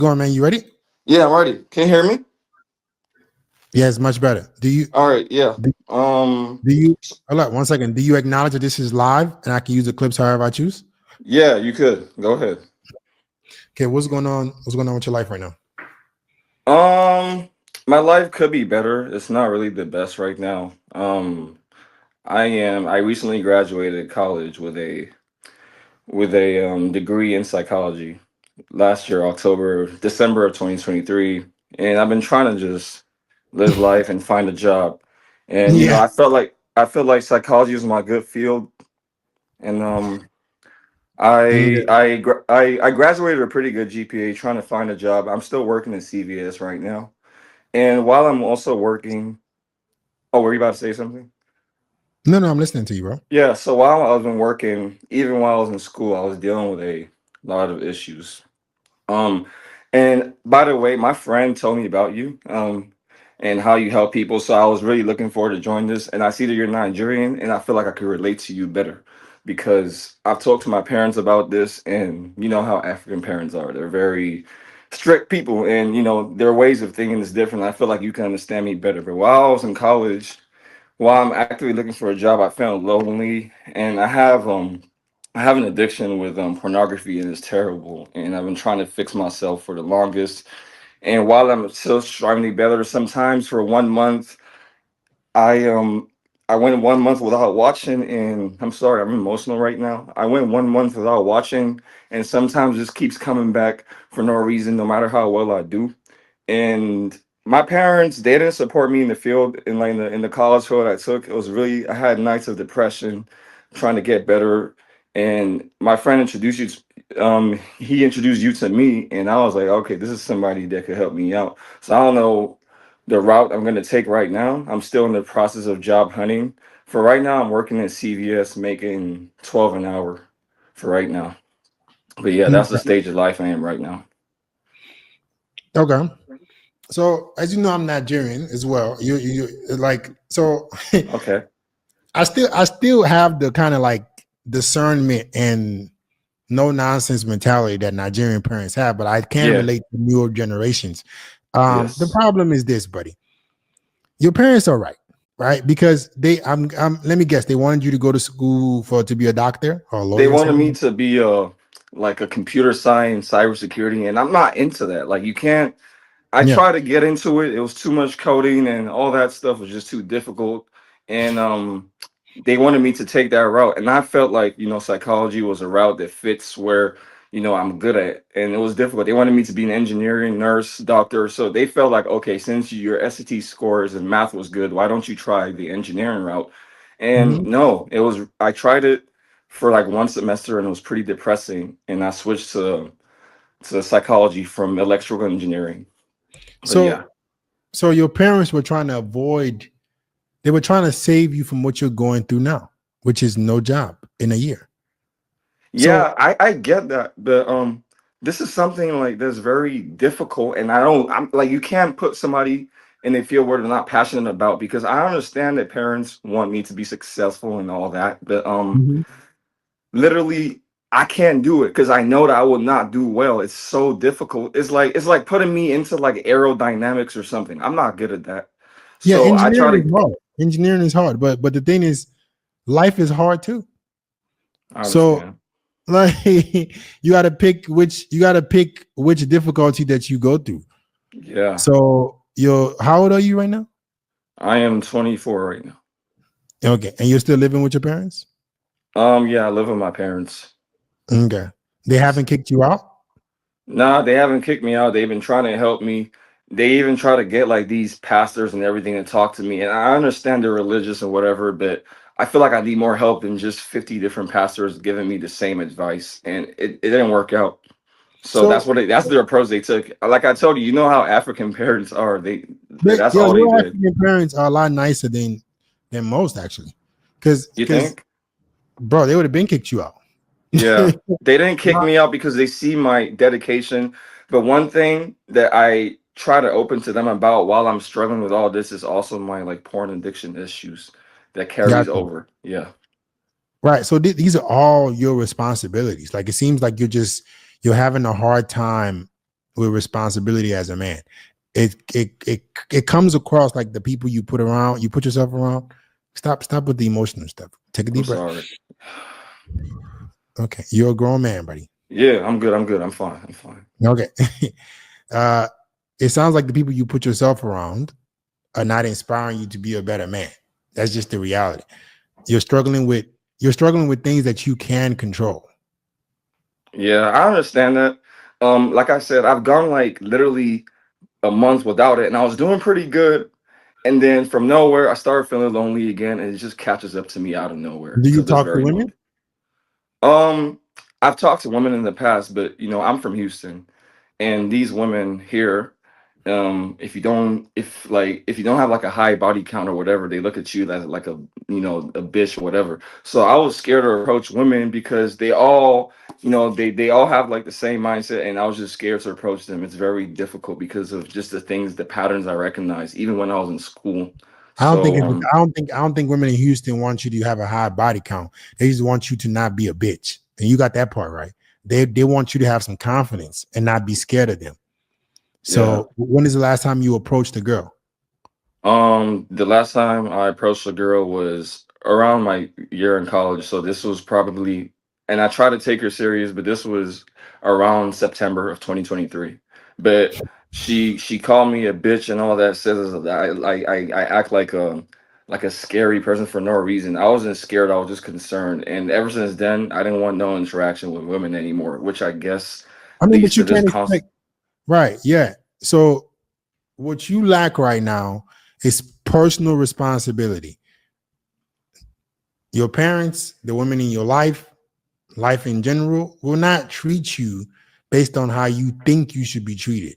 Go on, man. You ready? Yeah, I'm ready. Can you hear me? Yeah, it's much better. All right. Yeah. Do, do you hold up 1 second? Do you acknowledge that this is live and I can use the clips however I choose? Yeah, you could go ahead. Okay, what's going on? What's going on with your life right now? Um, my life could be better. It's not really the best right now. I recently graduated college with a degree in psychology last year, December of 2023, and I've been trying to just live life and find a job. And Yeah. I feel like psychology is my good field, and Okay. I graduated a pretty good GPA trying to find a job. I'm still working at CVS right now. And while I'm also working, oh, were you about to say something? No, no, I'm listening to you, bro. Yeah, so while I was been working, even while I was in school, I was dealing with a lot of issues. Um, and by the way, my friend told me about you, and how you help people. So I was really looking forward to join this. And I see that you're Nigerian, and I feel like I could relate to you better because I've talked to my parents about this, and you know how African parents are. They're very strict people, and you know their ways of thinking is different. I feel like you can understand me better. But while I was in college, while I'm actively looking for a job, I felt lonely, and I have an addiction with pornography, and it's terrible. And I've been trying to fix myself for the longest. And while I'm still striving to be better, sometimes for 1 month, I I went 1 month without watching, and I'm sorry, I'm emotional right now. I went 1 month without watching, and sometimes it just keeps coming back for no reason, no matter how well I do. And my parents, they didn't support me in the field, in like in the college field I took. It was really, I had nights of depression, trying to get better. And my friend introduced he introduced you to me, and I was like, okay, this is somebody that could help me out. So I don't know the route I'm going to take right now. I'm still in the process of job hunting. For right now, I'm working at CVS, making 12 an hour for right now. But yeah, that's the Okay. stage of life I am right now. Okay. So as you know, I'm Nigerian as well. You like so Okay. I still have the kind of like discernment and no nonsense mentality that Nigerian parents have, but I can Yeah. relate to newer generations. The Yes. problem is this, buddy. Your parents are right, right? Because I'm let me guess, they wanted you to go to school for to be a doctor or a They lawyer or wanted me something. to be a computer science, cybersecurity, and I'm not into that. Like you can't. I Yeah. tried to get into it. It was too much coding and all that stuff was just too difficult. And they wanted me to take that route. And I felt like, psychology was a route that fits where, I'm good at. And it was difficult. They wanted me to be an engineering, nurse, doctor. So they felt like, okay, since your SAT scores and math was good, why don't you try the engineering route? And Mhm. no, I tried it for like 1 semester and it was pretty depressing. And I switched to psychology from electrical engineering. But yeah. So so your parents were trying to avoid, they were trying to save you from what you're going through now, which is no job in a year. Yeah, So I get that, but this is something like that's very difficult, and I'm like you can't put somebody in a field where they're not passionate about because I understand that parents want me to be successful and all that, but Mhm. literally I can't do it because I know that I will not do well. It's so difficult. It's like putting me into like aerodynamics or something. I'm not good at that. Yeah, So I try engineering to is hard. Engineering is hard, but the thing is, life is hard too. I So understand. like you got to pick which difficulty that you go through. Yeah. So you're how old are you right now? I am 24 right now. Okay, and you're still living with your parents? Yeah, I live with my parents. Okay, they haven't kicked you out. Nah, they haven't kicked me out. They've been trying to help me. They even try to get like these pastors and everything to talk to me. And I understand they're religious and whatever, but I feel like I need more help than just 50 different pastors giving me the same advice. And it didn't work out. So So that's their approach they took. Like I told you, you know how African parents are. That's yo, all they your did. African parents are a lot nicer than most actually, You because think? bro, they would have been kicked you out. Yeah. They didn't kick me out because they see my dedication. But one thing that I try to open to them about while I'm struggling with all this is also my like porn addiction issues that carries Gotcha. over. Yeah. Right. So these are all your responsibilities. Like it seems like you're having a hard time with responsibility as a man. It comes across like the people you put yourself around. Stop with the emotional stuff. Take a I'm deep breath. sorry. Okay, you're a grown man, buddy. Yeah, I'm good. I'm good. I'm fine. I'm fine. Okay. It sounds like the people you put yourself around are not inspiring you to be a better man. That's just the reality. You're struggling with things that you can control. Yeah, I understand that. Like I said, I've gone like literally a month without it, and I was doing pretty good. And then from nowhere, I started feeling lonely again, and it just catches up to me out of nowhere Do you because it's talk to very women? annoying. Um, I've talked to women in the past, but I'm from Houston, and these women here, if you don't have like a high body count or whatever, they look at you as like a bitch or whatever. So I was scared to approach women because they all, they all have like the same mindset, and I was just scared to approach them. It's very difficult because of just the patterns I recognize, even when I was in school. So I don't think women in Houston want you to have a high body count. They just want you to not be a bitch. And you got that part right. They want you to have some confidence and not be scared of them. yeah. So when is the last time you approached a girl? The last time I approached a girl was around my year in college. So this was probably, and I tried to take her serious, but this was around September of 2023. But she called me a bitch and all that. Says that I act like a scary person for no reason. I wasn't scared. I was just concerned. And ever since then, I didn't want no interaction with women anymore, which I guess I mean, leads but you to this can't constant. expect, right? Yeah. So what you lack right now is personal responsibility. Your parents, the women in your life in general, will not treat you based on how you think you should be treated.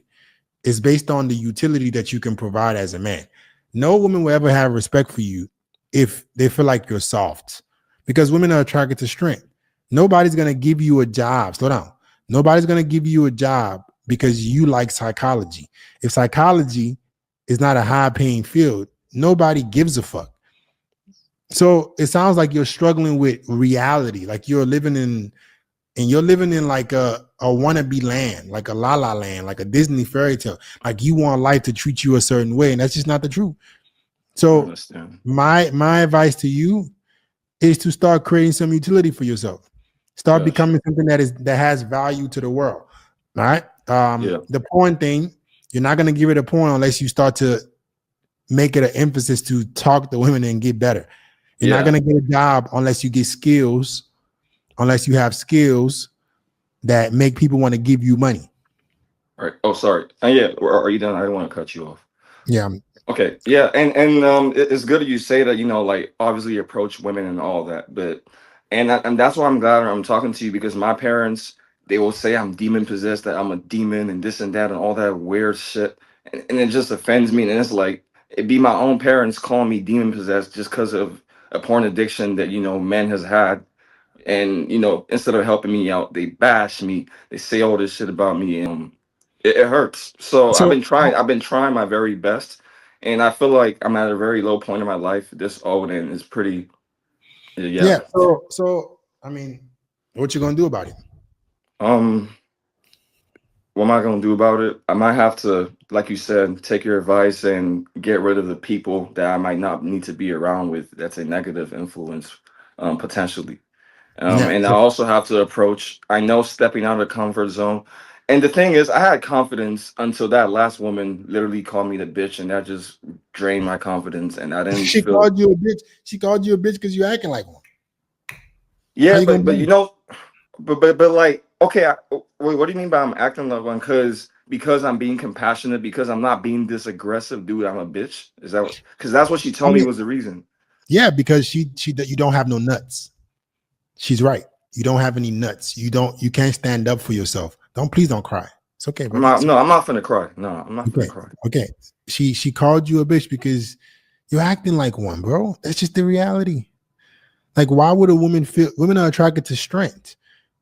It's based on the utility that you can provide as a man. No woman will ever have respect for you if they feel like you're soft, because women are attracted to strength. Nobody's going to give you a job. Slow down. Nobody's going to give you a job because you like psychology. If psychology is not a high paying field, nobody gives a fuck. So it sounds like you're struggling with reality, like you're living in like a wannabe land, like a la la land, like a Disney fairy tale. Like you want life to treat you a certain way, and that's just not the truth. I So understand. my advice to you is to start creating some utility for yourself. Start Gotcha. becoming something that has value to the world. All right. Yeah. The porn thing, you're not gonna give it a point unless you start to make it an emphasis to talk to women and get better. You're not Yeah. gonna get a job unless you get skills, unless you have skills that make people want to give you money. All right. Oh, sorry. Yeah. Are you done? I don't want to cut you off. Yeah. Okay. Yeah. And it's good that you say that. Like obviously approach women and all that, but and that's why I'm glad I'm talking to you because my parents they will say I'm demon possessed, that I'm a demon and this and that and all that weird shit, and it just offends me. And it's like it be my own parents calling me demon possessed just because of a porn addiction that men has had. And instead of helping me out, they bash me, they say all this shit about me, and it hurts. So i've So been trying i've been trying my very best, and I feel like I'm at a very low point in my life this old, and it's pretty. yeah. Yeah. So I mean, what you gonna do about it? um what am I going to do about it? I might have to, like you said, take your advice and get rid of the people that I might not need to be around with, that's a negative influence, potentially. Yeah. And I also have to approach, I know, stepping out of the comfort zone. And the thing is, I had confidence until that last woman literally called me the bitch, and that just drained my confidence. And I didn't She feel, called you a bitch. She called you a bitch because you acting like one. How yeah, you gonna but do? but like, okay, wait, what do you mean by I'm acting like one? Because I'm being compassionate, because I'm not being this aggressive, dude. I'm a bitch. Is that what? Because that's what she I told me mean, was the reason. yeah, because she you don't have no nuts. She's right. You don't have any nuts. You can't stand up for yourself. Please don't cry. It's okay, I'm buddy. not. It's No, I'm not finna cry. No, I'm not finna okay. cry. Okay. She called you a bitch because you're acting like one, bro. That's just the reality. Like, why would a woman feel? Women are attracted to strength.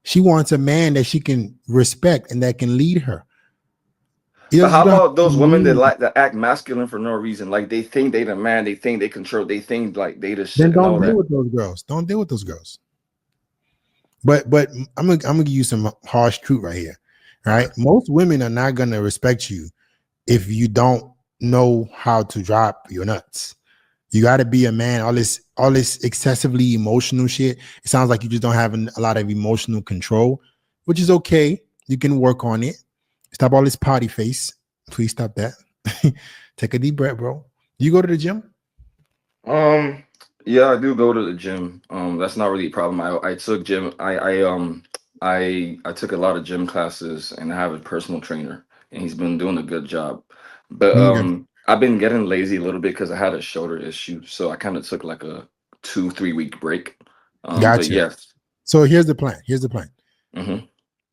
She wants a man that she can respect and that can lead her. But You how don't have about to those women that mean. act masculine for no reason? Like they think they the man, they think they control, they think like they the Then shit and don't all deal that. with those girls. Don't deal with those girls. But I'm gonna give you some harsh truth right here. right? Okay. Most women are not gonna respect you if you don't know how to drop your nuts. You got to be a man. All this excessively emotional shit. It sounds like you just don't have a lot of emotional control, which is okay. You can work on it. Stop all this potty face. Please stop that. Take a deep breath, bro. You go to the gym? Um, yeah, I do go to the gym. That's not really a problem. I took gym. I took a lot of gym classes, and I have a personal trainer, and he's been doing a good job. But Okay. I've been getting lazy a little bit because I had a shoulder issue, so I kind of took like a 2 3 week break. But Gotcha. yes. So here's the plan. Here's the plan. Hmm.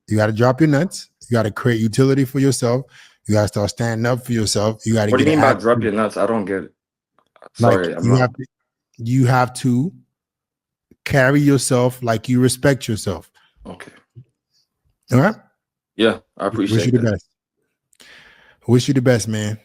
You got to drop your nuts. You got to create utility for yourself. You got to start standing up for yourself. You got to What do get you an mean by drop attitude. your nuts? I don't get it. Like Sorry, I'm not. you have to carry yourself like you respect yourself. Okay. All right. Yeah, I Wish you appreciate the that. best. Wish you the best, man.